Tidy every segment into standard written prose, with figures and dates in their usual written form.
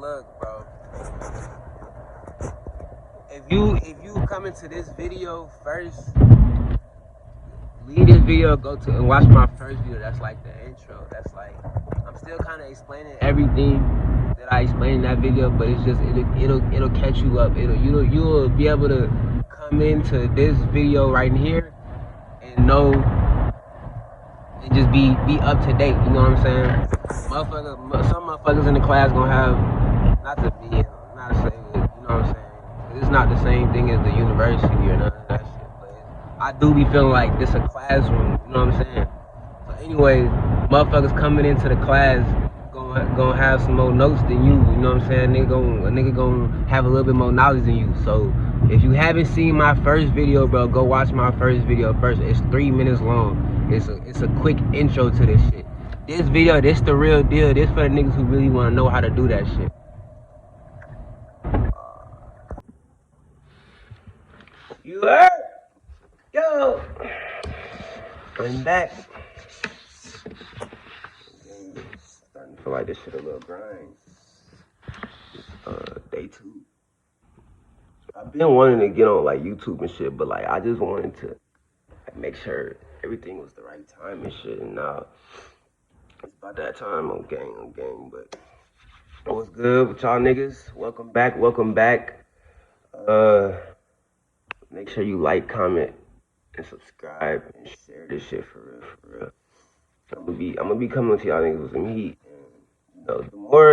look, bro. If you come into this video first, leave this video, go to and watch my first video. That's like the intro. That's like I'm still kind of explaining everything that I explained in that video, but it's just it'll catch you up. You'll be able to come into this video right here and know and just be up to date. You know what I'm saying? Some motherfuckers in the class gonna have not to be not to say it. You know what I'm saying? It's not the same thing as the university or none of that shit. But I do be feeling like this a classroom. You know what I'm saying? So anyways, motherfuckers coming into the class gonna have some more notes than you. You know what I'm saying? A nigga gonna have a little bit more knowledge than you. So if you haven't seen my first video, bro, go watch my first video first. It's 3 minutes long. It's a quick intro to this shit. This video, this the real deal. This for the niggas who really want to know how to do that shit. You heard? Yo! I'm back. Starting to feel like this shit a little grind. Day 2. I've been wanting to get on like YouTube and shit, but like I just wanted to like, make sure everything was the right time and shit. And now it's about that time on gang. But what's good with y'all niggas? Welcome back. Make sure you like, comment, and subscribe and share this shit for real. I'm gonna be coming to y'all niggas with some heat. And, you know,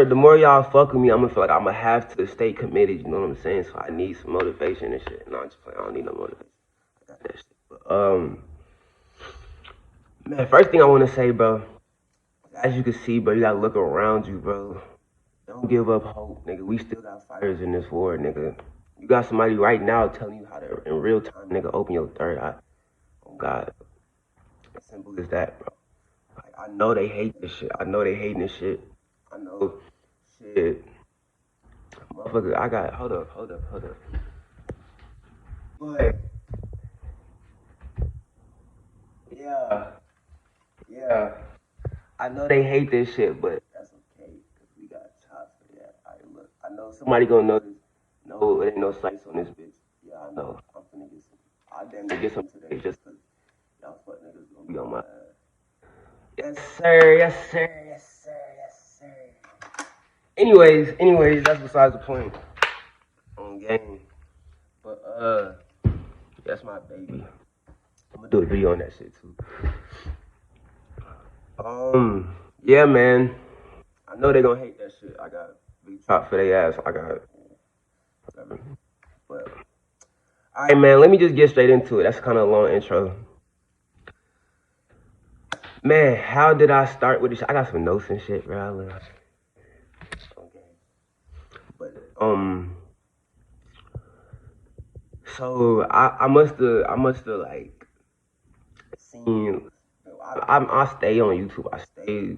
the more y'all fuck with me, I'm gonna feel like I'm gonna have to stay committed. You know what I'm saying? So I need some motivation and shit. No, I'm just playing. I don't need no motivation. I got that shit. But man, first thing I want to say, bro. As you can see, bro, you gotta look around you, bro. Don't give up hope, nigga. We still got fighters in this war, nigga. You got somebody right now telling you how to, in real time, nigga, open your third eye. Oh, God. As simple as that, bro. Like, I know they hate this shit. I know they hating this shit. I know shit. Motherfucker, I got, hold up. But, yeah. I know they hate this shit, but that's okay, because we got chops for that. All right, look, I know somebody gonna notice. No, it ain't no sights on this bitch. Yeah, I know. I'm finna get some. I damn near get some today just because y'all fuck niggas gonna be on my ass. Yes, sir. Anyways, that's besides the point. On game. But, that's my baby. I'm gonna do a video on that shit, too. Yeah, man. I know they gonna hate that shit. I got big chop for their ass. I got whatever. But alright, man. Let me just get straight into it. That's kind of a long intro. Man, how did I start with this? I got some notes and shit, bro. Okay. But so I must have like seen. I stay on YouTube. I stay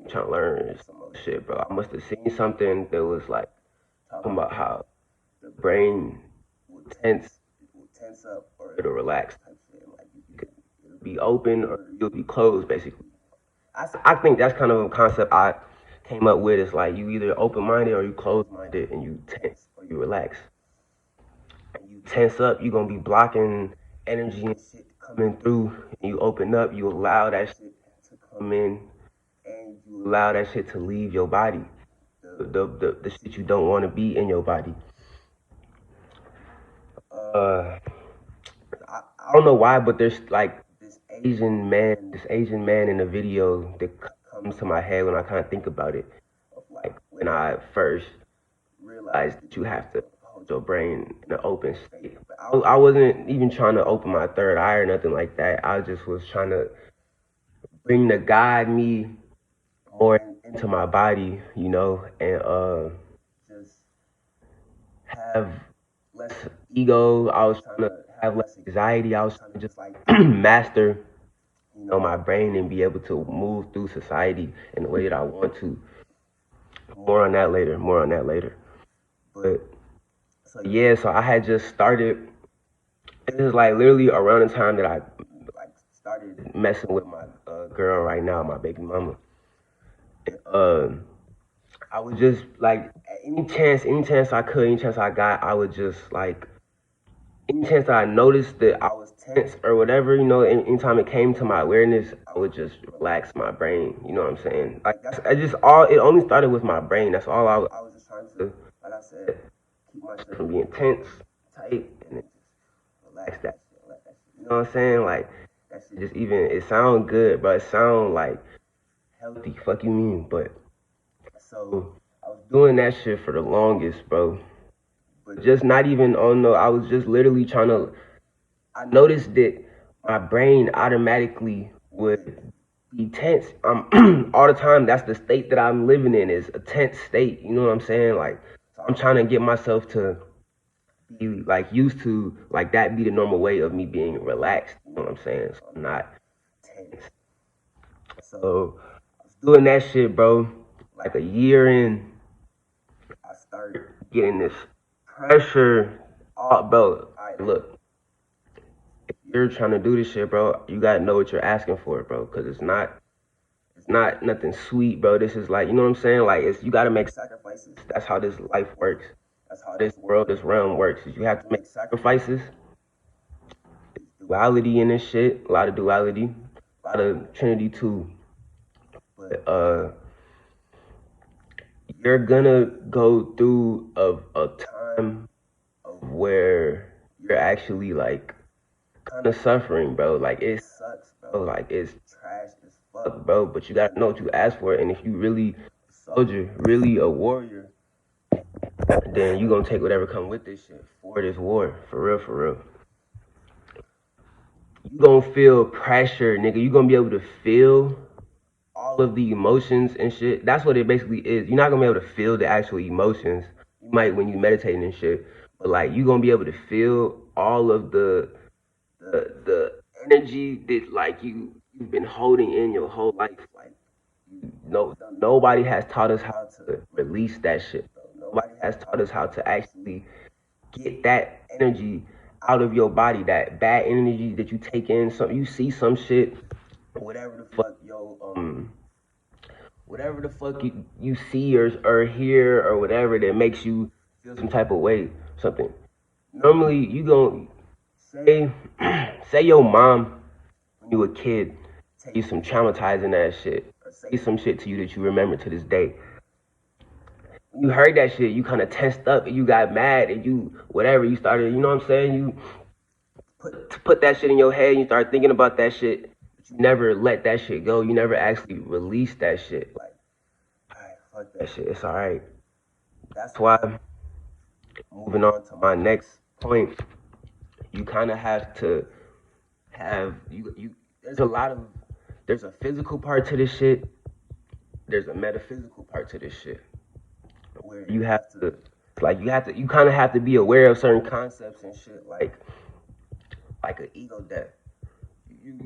trying to learn some other shit, bro. I must have seen something that was like talking about how the brain will tense up or it'll relax type shit. Like it'll be open or you'll be closed, basically. I think that's kind of a concept I came up with. It's like you either open-minded or you closed-minded, and you tense or you relax. And you tense up, you're gonna be blocking energy and shit coming through. And you open up, you allow that shit to come in, and you allow that shit to leave your body. The shit you don't want to be in your body. I don't know why, but there's like this Asian man in the video that comes to my head when I kind of think about it. Like when I first realized that you have to hold your brain in an open state. But I wasn't even trying to open my third eye or nothing like that. I just was trying to bring the God me more into my body, you know, and just have less ego. I was trying to have less anxiety. I was trying to just like master, you know, my brain and be able to move through society in the way that I want to. More on that later. But so I had just started. It was like literally around the time that I like started messing with my girl right now, my baby mama. I was just like any chance I could, any chance I got, I would just like, any chance that I noticed that I was tense or whatever, you know, anytime it came to my awareness, I would just relax my brain. You know what I'm saying? Like that's I just all. It only started with my brain. That's all I was just trying to, like I said, keep myself from being tense, tight, and then just relax that shit, let that shit. You know what I'm saying? Like that shit just even it sound good, but it sound like healthy. Fuck you mean? But so I was doing that shit for the longest, bro. But just not even on no. I was just literally trying to. I noticed that my brain automatically would be tense. All the time. That's the state that I'm living in is a tense state. You know what I'm saying? Like, so I'm trying to get myself to be like used to like that be the normal way of me being relaxed. You know what I'm saying? So I'm not tense. So I was doing that shit, bro. Like a year in, I started getting this pressure. Oh, bro. All right, look. If you're trying to do this shit, bro, you gotta know what you're asking for, bro, because it's not nothing sweet, bro. This is like, you know what I'm saying? Like, it's you gotta make sacrifices. That's how this life works. That's how this world, this realm works. Is you have to make sacrifices. Duality in this shit, a lot of duality, a lot of Trinity too. But you're gonna go through a time of where you're actually like kind of suffering, bro. Like it sucks, bro. Like it's trash as fuck, bro. But you gotta know what you ask for, and if you really a soldier, really a warrior, then you gonna take whatever come with this shit for this war, for real, for real. You gonna feel pressure, nigga. You gonna be able to feel all of the emotions and shit. That's what it basically is. You're not gonna be able to feel the actual emotions. You might when you meditating and shit, but like you gonna be able to feel all of the energy that like you've been holding in your whole life. Like no nobody has taught us how to release that shit, bro. Nobody has taught us how to actually get that energy out of your body, that bad energy that you take in. Some you see some shit, whatever the fuck, whatever the fuck you see or hear or whatever that makes you feel some type of way, something. Normally you gon' say say your mom when you were a kid tell you some traumatizing ass shit or say some shit to you that you remember to this day. When you heard that shit, you kind of tensed up and you got mad and you whatever you started, you know what I'm saying? You put that shit in your head and you start thinking about that shit. But you never let that shit go. You never actually release that shit. Like, alright, fuck that shit. It's alright. That's why moving on to my next point, you kind of have to have you there's a lot of there's a physical part to this shit, there's a metaphysical part to this shit where you have to like you kind of have to be aware of certain concepts and shit like an ego death.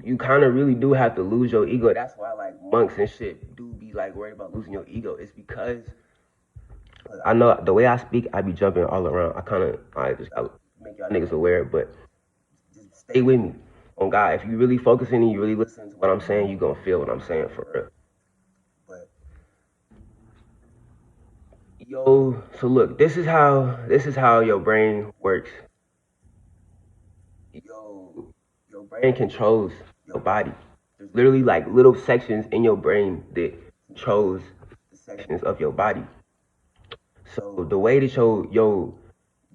You kind of really do have to lose your ego. That's why like monks and shit do be like worried about losing your ego. It's because I know the way I speak, I be jumping all around. I just gotta make y'all niggas aware, but just stay with me. On God, if you really focusing and you really listen to what I'm saying, you gonna feel what I'm saying for real. But yo, so look, this is how your brain works. Your brain controls your body. There's literally like little sections in your brain that controls the sections of your body. So the way that you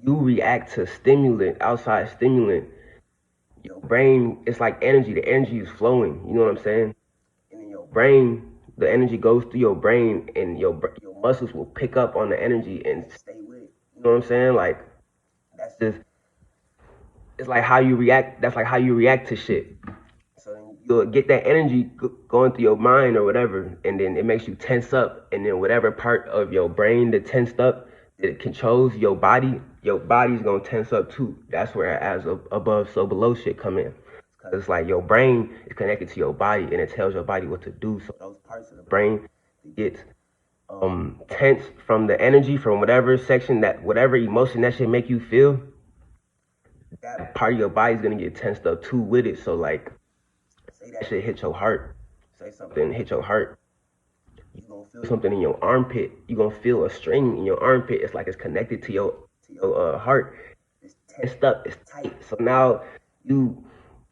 react to stimulant, outside stimulant, your brain, it's like energy. The energy is flowing. You know what I'm saying? And in your brain, the energy goes through your brain, and your muscles will pick up on the energy and stay with it. You know what I'm saying? Like that's just it's like how you react. That's like how you react to shit. So then you'll get that energy going through your mind or whatever, and then it makes you tense up, and then whatever part of your brain that tensed up that controls your body's gonna tense up too. That's where as above so below shit come in. Cause it's like your brain is connected to your body and it tells your body what to do. So those parts of the brain that get tense from the energy from whatever section that whatever emotion that shit make you feel, that part of your body's gonna get tensed up too with it. So like say that shit hit your heart, say something hit your heart, you're gonna feel something in your armpit. You're gonna feel a string in your armpit. It's like it's connected to your heart. It's tensed up, it's tight. So now you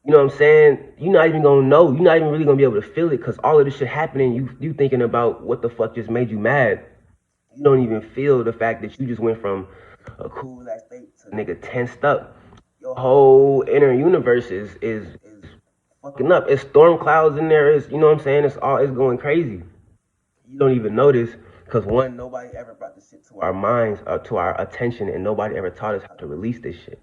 know what I'm saying? You're not even gonna know. You're not even really gonna be able to feel it because all of this shit happening, you thinking about what the fuck just made you mad. You don't even feel the fact that you just went from a cool ass state to nigga tensed up. Your whole inner universe is fucking up. It's storm clouds in there. It's, you know what I'm saying? It's going crazy. You don't even notice because one, nobody ever brought this shit to our minds or to our attention, and nobody ever taught us how to release this shit.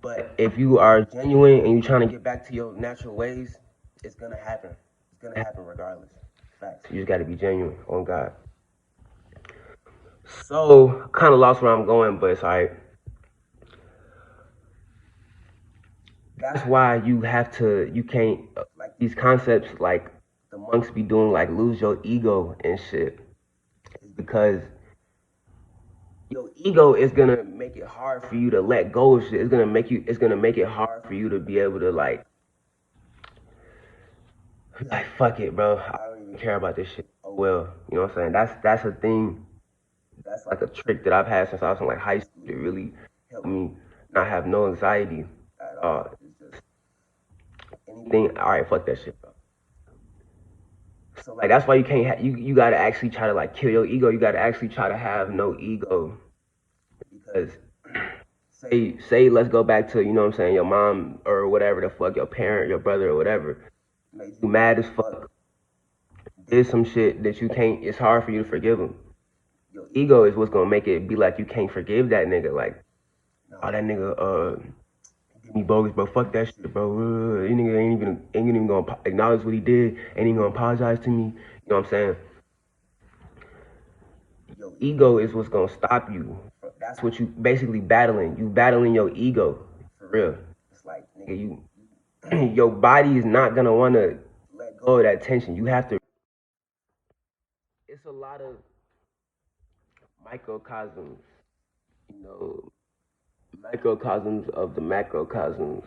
But if you are genuine and you're trying to get back to your natural ways, it's gonna happen. It's gonna happen regardless. Facts. You just gotta be genuine on God. So kind of lost where I'm going, but it's alright. That's why you can't, like these concepts like the monks be doing, like lose your ego and shit. Is because your ego is gonna make it hard for you to let go of shit. It's gonna make it hard for you to be able to like fuck it, bro. I don't even care about this shit. Oh well, you know what I'm saying? That's a thing. That's like a trick that I've had since I was in like high school. It really helped me not have no anxiety at all. It's just anything. All right, fuck that shit, bro. So like that's why you can't you gotta actually try to like kill your ego. You gotta actually try to have no ego because say let's go back to, you know what I'm saying, your mom or whatever the fuck, your parent, your brother or whatever, made you mad as fuck, did some shit that you can't, it's hard for you to forgive him. Your ego is what's gonna make it be like you can't forgive that nigga. Like, oh, that nigga did me bogus, bro. Fuck that shit, bro. You nigga ain't even gonna acknowledge what he did, ain't even gonna apologize to me. You know what I'm saying? Your ego is what's gonna stop you. That's what you basically battling. You battling your ego for real. It's like, nigga, you your body is not gonna wanna let go of that tension. You have to. It's a lot of microcosms, you know, microcosms of the macrocosms,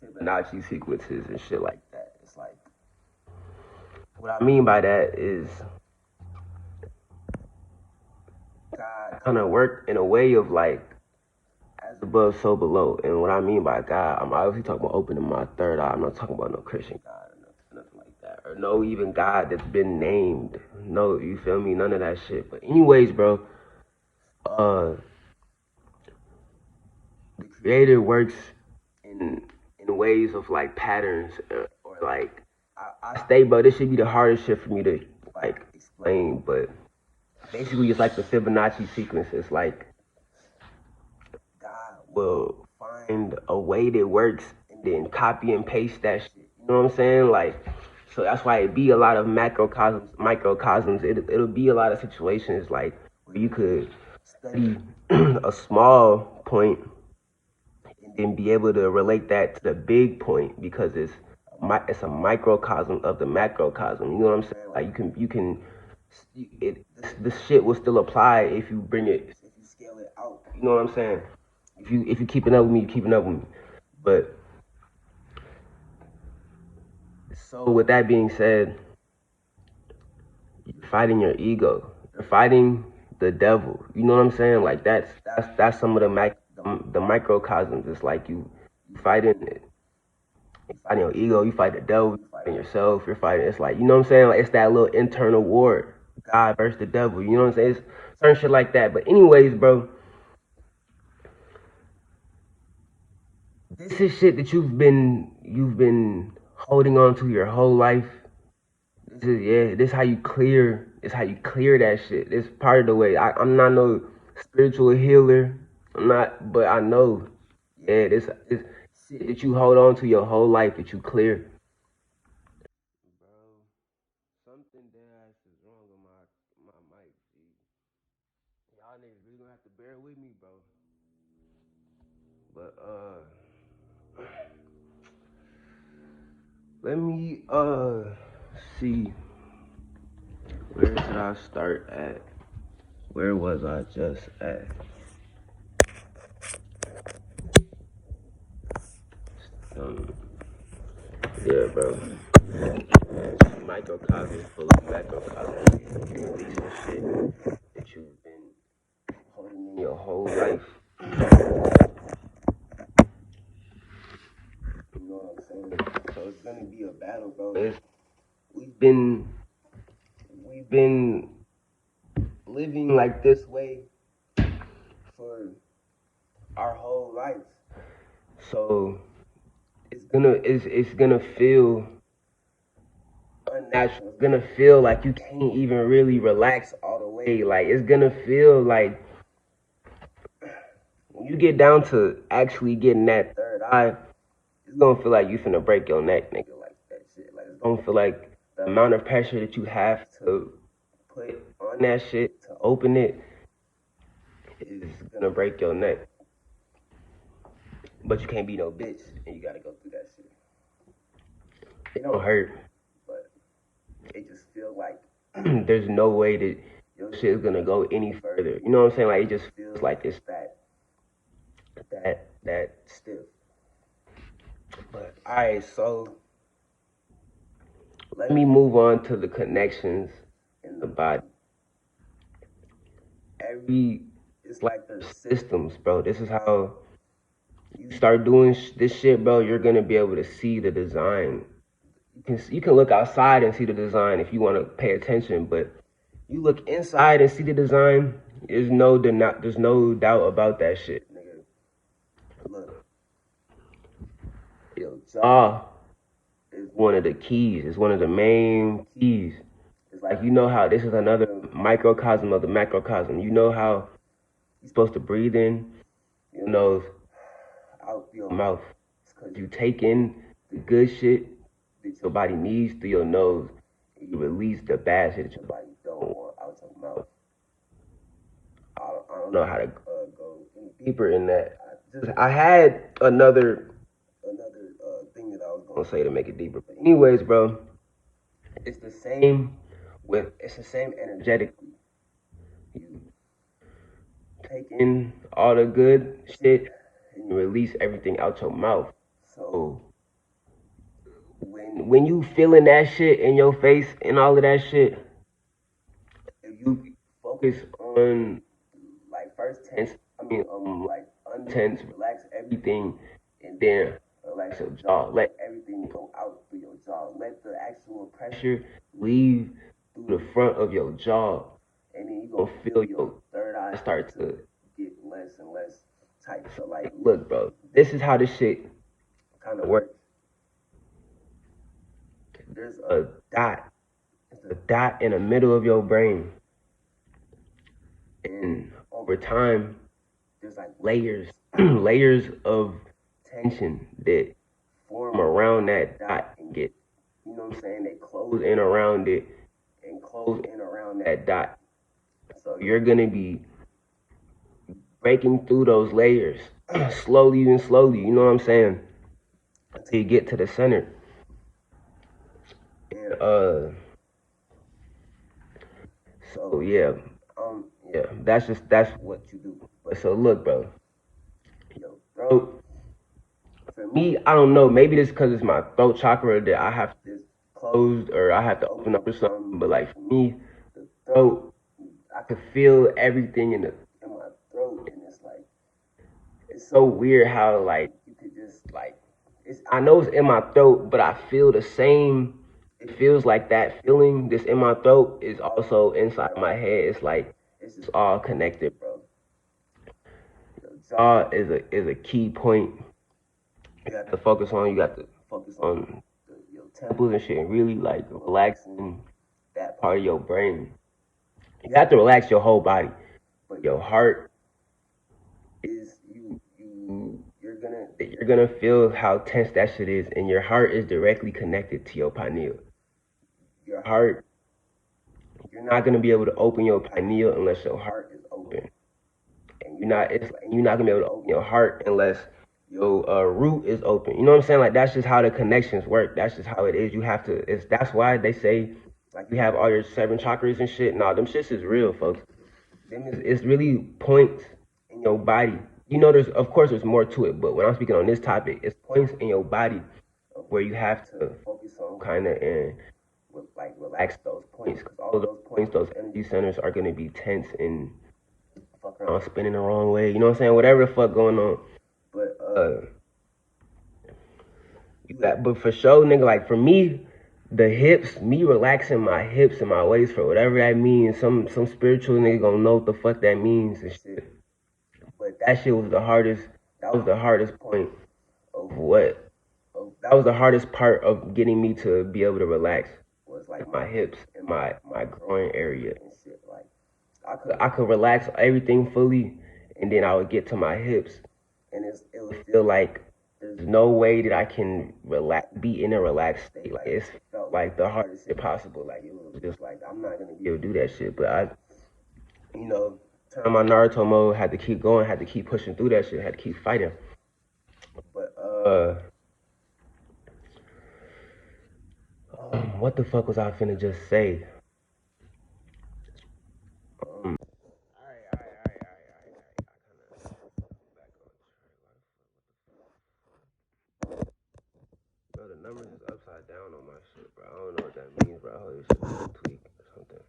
Fibonacci sequences and shit like that. It's like, what I mean by that is God kind of worked in a way of like as above, so below. And what I mean by God, I'm obviously talking about opening my third eye. I'm not talking about no Christian God or nothing like that, or no even God that's been named. No, you feel me? None of that shit. But anyways, bro, the creator works in ways of like patterns or like I stay, bro. This should be the hardest shit for me to like explain, but basically it's like the Fibonacci sequence. It's like God will find a way that works and then copy and paste that shit. You know what I'm saying? Like, so that's why it be a lot of macrocosms, microcosms. It'll be a lot of situations like where you could study a small point and then be able to relate that to the big point because it's a microcosm of the macrocosm. You know what I'm saying? Like this shit will still apply if you bring it, if you scale it out. You know what I'm saying? If you keeping up with me, you're keeping up with me. But so with that being said, you're fighting your ego. You're fighting the devil. You know what I'm saying? Like that's some of the microcosms. It's like you fighting it. You fighting your ego, you fight the devil, you fighting yourself, you're fighting, it's like, you know what I'm saying? Like it's that little internal war. God versus the devil. You know what I'm saying? It's certain shit like that. But anyways, bro, this is shit that you've been holding on to your whole life. This how you clear. This how you clear that shit. This part of the way. I'm not no spiritual healer. I'm not, but I know. Yeah, this shit that you hold on to your whole life that you clear. Bro, something dead ass is wrong with my mic. Y'all niggas really gonna have to bear with me, bro. But let me see. Where should I start at? Where was I just at? Yeah, bro. Microcosm full of macrocosm. Releasing shit that you've been holding in your whole life. You know what I'm saying? So it's gonna be a battle, bro. We've been living like this way for our whole life. So it's gonna feel unnatural. It's gonna feel like you can't even really relax all the way. Like it's gonna feel like when you get down to actually getting that third eye, it's gonna feel like you finna break your neck, nigga. Like that shit. Like it's gonna feel like the amount of pressure that you have to put on that shit to open it is gonna break your neck. But you can't be no bitch, and you gotta go through that shit. It don't hurt, but it just feels like there's no way that your shit is gonna go any further. You know what I'm saying? Like it just feels like it's that stiff. But alright, so let me move on to the connections in the body. It's like the systems, bro. This is how you start doing this shit, bro. You're gonna be able to see the design. You can look outside and see the design if you want to pay attention, but you look inside and see the design. There's no doubt about that shit, nigga. Look, your jaw is one of the keys. It's one of the main keys. It's like, you know how this is another microcosm of the macrocosm. You know how you're supposed to breathe in your nose, out your mouth. It's because you take in the good shit that your body needs through your nose, and you release the bad shit that your body don't want out your mouth. I don't know how to go any deeper in that. I had another thing that I was gonna say to make it deeper. But anyways, bro, it's the same energetically. You take in all the good shit and you release everything out your mouth. So when you feeling that shit in your face and all of that shit, if you focus on like first tense, like untense, relax everything, and then relax your jaw. Let everything go out through your jaw. Let the actual pressure leave through the front of your jaw, and then you're gonna feel your third eye start to get less and less tight. So like, look, bro, this is how this shit kind of works. There's a dot. It's a dot in the middle of your brain. And over time, there's like layers, layers of tension that form around that dot and get, you know what I'm saying? They close in around it and close in around that dot. So you're gonna be breaking through those layers slowly and slowly, you know what I'm saying? Until you get to the center. And so yeah, that's what you do. But so look, bro, your throat. For me, I don't know. Maybe it's because it's my throat chakra that I have this closed or I have to open up or something. But like for me, the throat, I could feel everything in my throat, and it's so weird how like you could just like I know it's in my throat, but I feel the same. It feels like that feeling that's in my throat is also inside my head. It's like it's just all connected, bro. Your jaw is a key point. You have to focus on. You got to focus on your temples and shit, and really like relaxing that part of your brain. You have to relax your whole body, but your heart is you're gonna feel how tense that shit is, and your heart is directly connected to your pineal. Your heart, you're not gonna be able to open your pineal unless your heart is open, and you're not gonna be able to open your heart unless your root is open. You know what I'm saying? Like that's just how the connections work. That's just how it is. You have to. That's why they say like you have all your 7 chakras and shit. Nah, them shits is real, folks. It's really points in your body. You know, there's more to it, but when I'm speaking on this topic, it's points in your body where you have to focus on kind of and like relax those points, because all of those points, those energy centers are gonna be tense and fuck around spinning the wrong way. You know what I'm saying? Whatever the fuck going on. But but for sure, nigga, like for me, the hips, me relaxing my hips and my waist for whatever that means. Some spiritual nigga gonna know what the fuck that means and shit. But that shit was the hardest. That was the hardest point of what. That was the hardest part of getting me to be able to relax. Was like my hips and my groin area and shit. Like I could relax everything fully, and then I would get to my hips, and it would feel like there's no way that I can be in a relaxed state. Like it felt like the hardest shit possible. Like it was just like I'm not gonna be able to do that shit. But I, you know, turn my Naruto mode, had to keep going, had to keep pushing through that shit, had to keep fighting. But what the fuck was I finna just say? Bro, the numbers is upside down on my shit, bro. I don't know what that means, bro. I hope this shit is a tweak or something.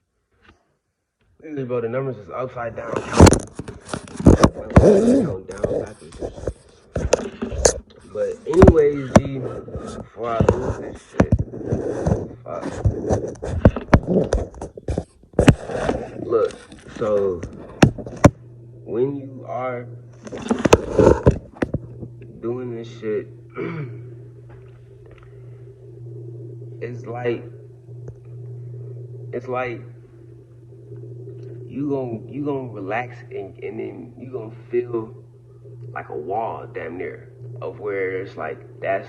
Literally, bro, the numbers is upside down. Count down backwards. But anyways, G, before I lose this shit, fuck. Look, so when you are doing this shit, it's like you gonna relax and then you gonna feel like a wall damn near of where it's like that's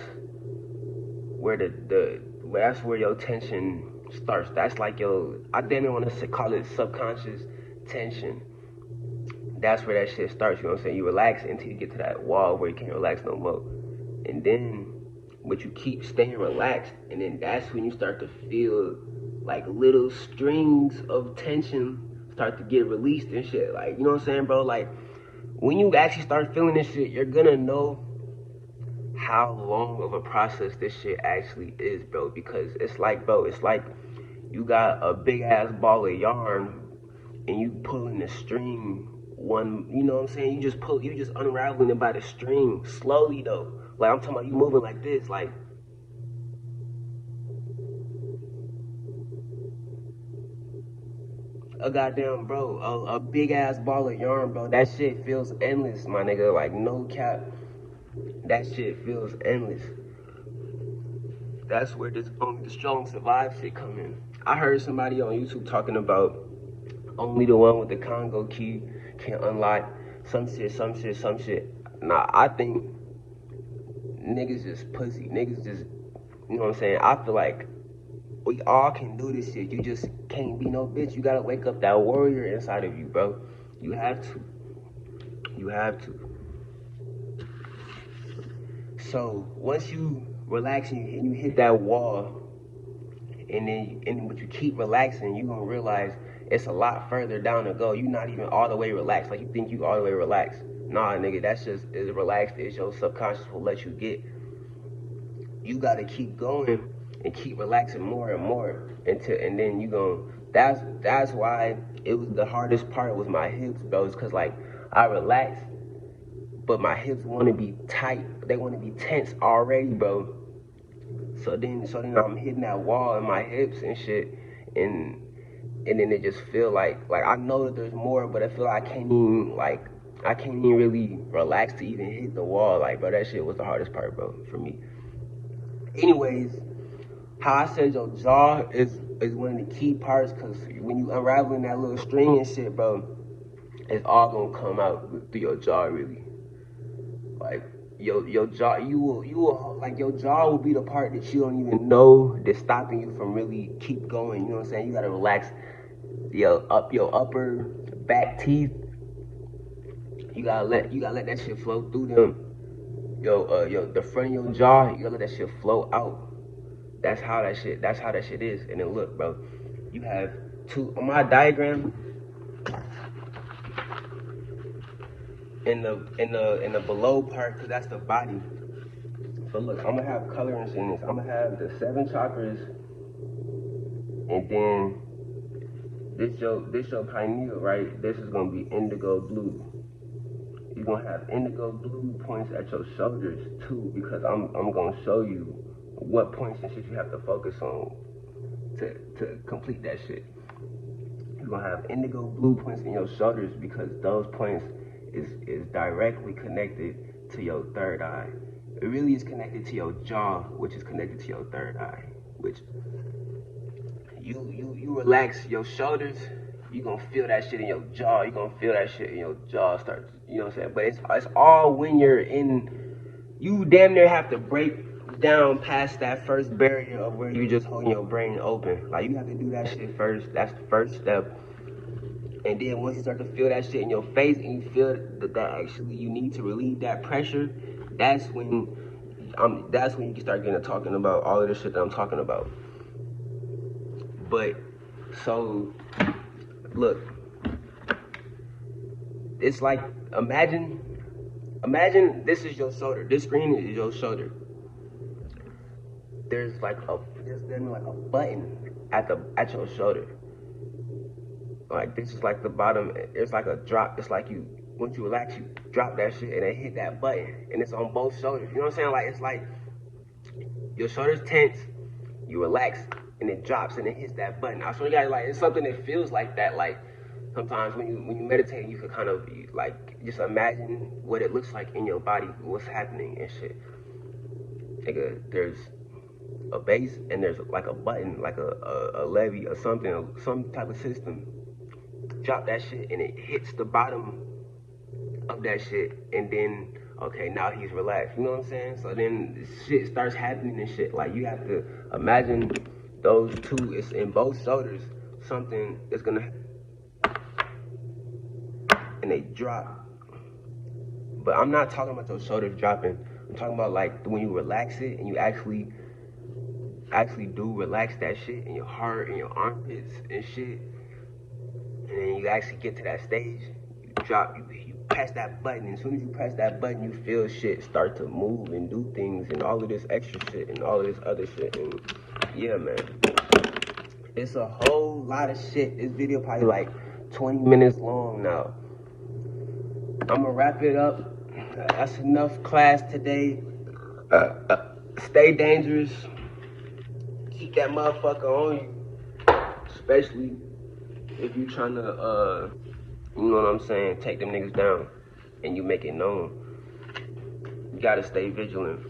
where that's where your tension starts. That's like I damn near want to call it subconscious tension. That's where that shit starts. You know what I'm saying? You relax until you get to that wall where you can't relax no more, and then but you keep staying relaxed, and then that's when you start to feel like little strings of tension start to get released and shit. Like, you know what I'm saying, bro? Like, when you actually start feeling this shit, you're gonna know how long of a process this shit actually is, bro. Because it's like, bro, it's like you got a big ass ball of yarn and you pulling the string one, you know what I'm saying? You just unraveling it by the string slowly though. Like I'm talking about you moving like this, like a goddamn bro, a big ass ball of yarn, bro. That shit feels endless, my nigga. Like no cap, that shit feels endless. That's where this only the strong survive shit come in. I heard somebody on YouTube talking about only the one with the Congo key can unlock some shit. Nah, I think niggas just pussy. Niggas just, you know what I'm saying? I feel like we all can do this shit. You just can't be no bitch. You gotta wake up that warrior inside of you, bro. You have to. You have to. So once you relax and you hit that wall, but you keep relaxing, you gonna realize it's a lot further down to go. You're not even all the way relaxed. Like you think you all the way relaxed. Nah, nigga, that's just as relaxed as your subconscious will let you get. You gotta keep going and keep relaxing more and more and then you gon' that's why it was the hardest part was my hips, bro. It's cause like I relax, but my hips wanna be tight. They wanna be tense already, bro. So then I'm hitting that wall in my hips and shit, and then it just feel like I know that there's more, but I feel like I can't even really relax to even hit the wall. Like, bro, that shit was the hardest part, bro, for me. Anyways, how I said your jaw is one of the key parts, cause when you unraveling that little string and shit, bro, it's all gonna come out through your jaw, really. Like your jaw, you will like your jaw will be the part that you don't even know that's stopping you from really keep going. You know what I'm saying? You gotta relax your upper back teeth. You gotta let that shit flow through them. The front of your jaw, you gotta let that shit flow out. That's how that shit is. And then look, bro, you have two on my diagram. In the below part, cause that's the body. So look, I'm gonna have colorings in this. I'm gonna have the 7 chakras And then this your pineal, right? This is gonna be indigo blue. You're gonna have indigo blue points at your shoulders too, because I'm gonna show you what points and shit you have to focus on to complete that shit. You're gonna have indigo blue points in your shoulders because those points is directly connected to your third eye. It really is connected to your jaw, which is connected to your third eye. Which you relax your shoulders, you gonna feel that shit in your jaw. You gonna feel that shit in your jaw start. You know what I'm saying? But it's all when you're in. You damn near have to break down past that first barrier of where you just holding your brain open. Like you have to do that shit first. That's the first step. And then once you start to feel that shit in your face and you feel that actually you need to relieve that pressure, that's when you can start getting to talking about all of this shit that I'm talking about. But so look, it's like imagine this is your shoulder. This screen is your shoulder. There's like a button at your shoulder. Like this is like the bottom. It's like a drop. It's like you once you relax, you drop that shit and then hit that button, and it's on both shoulders. You know what I'm saying? Like it's like your shoulders tense, you relax, and it drops and it hits that button. I show you guys like it's something that feels like that. Like sometimes when you meditate, you can kind of like just imagine what it looks like in your body, what's happening and shit. Like there's a base and there's like a button, like a levy or something, some type of system. Drop that shit and it hits the bottom of that shit, and then okay, now he's relaxed. You know what I'm saying? So then shit starts happening and shit. Like you have to imagine those two. It's in both shoulders. Something is gonna and they drop. But I'm not talking about those shoulders dropping. I'm talking about like when you relax it and you actually do relax that shit in your heart and your armpits and shit. And then you actually get to that stage, you drop, you press that button. As soon as you press that button, you feel shit start to move and do things and all of this extra shit and all of this other shit. And yeah, man, it's a whole lot of shit. This video probably like 20 minutes long now. I'm gonna wrap it up. That's enough class today. Stay dangerous. Keep that motherfucker on you, especially if you trying to, you know what I'm saying, take them niggas down and you make it known. You gotta stay vigilant.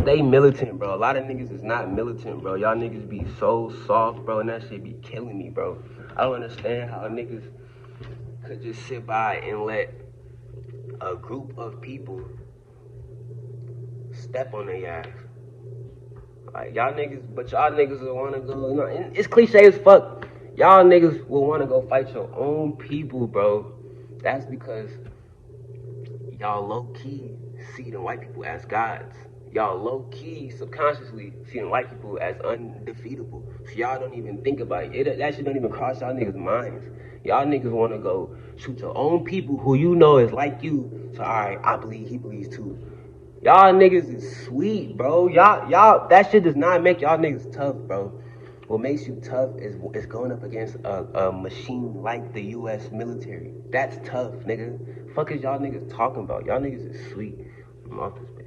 Stay militant, bro. A lot of niggas is not militant, bro. Y'all niggas be so soft, bro, and that shit be killing me, bro. I don't understand how niggas could just sit by and let a group of people step on their ass. Like, y'all niggas will wanna go, you know, and it's cliche as fuck. Y'all niggas will wanna go fight your own people, bro. That's because y'all low-key see the white people as gods. Y'all low-key, subconsciously, see the white people as undefeatable. So y'all don't even think about it. That shit don't even cross y'all niggas' minds. Y'all niggas wanna go shoot your own people who you know is like you. So, alright, I believe he believes too. Y'all niggas is sweet, bro. Y'all, that shit does not make y'all niggas tough, bro. What makes you tough is going up against a machine like the U.S. military. That's tough, nigga. Fuck is y'all niggas talking about? Y'all niggas is sweet. I'm off this.